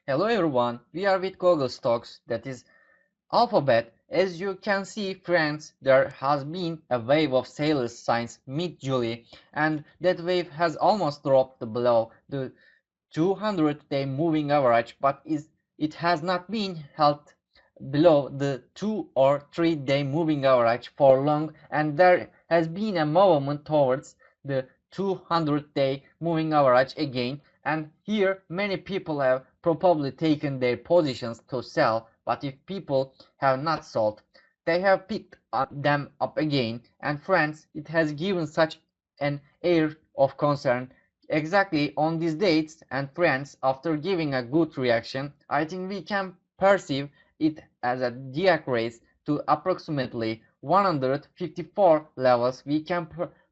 Hello everyone, we are with Google stocks, that is Alphabet. As you can see, friends, there has been a wave of sales since mid-July, and that wave has almost dropped below the 200-day moving average, but it has not been held below the 2 or 3-day moving average for long, and there has been a movement towards the 200-day moving average again, and here many people have probably taken their positions to sell, but if people have not sold, they have picked them up again, and friends, it has given such an air of concern exactly on these dates. And friends, after giving a good reaction, I think we can perceive it as a decrease to approximately 154 levels. We can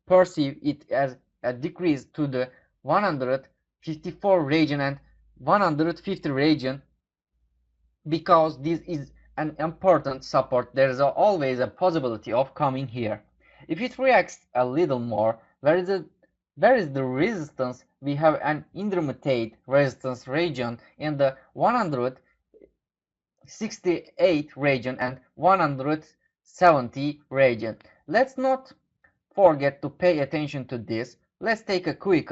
perceive it as a decrease to the 154 region and 150 region, because this is an important support. There is always a possibility of coming here. If it reacts a little more, where is the resistance? We have an intermediate resistance region in the 168 region and 170 region. Let's not forget to pay attention to this. Let's take a quick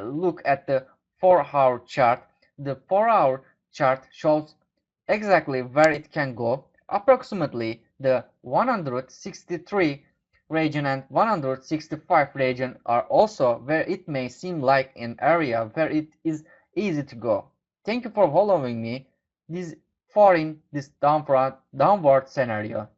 look at the 4-hour chart. The 4-hour chart shows exactly where it can go. Approximately the 163 region and 165 region are also where it may seem like an area where it is easy to go. Thank you for following me this far in this downward scenario.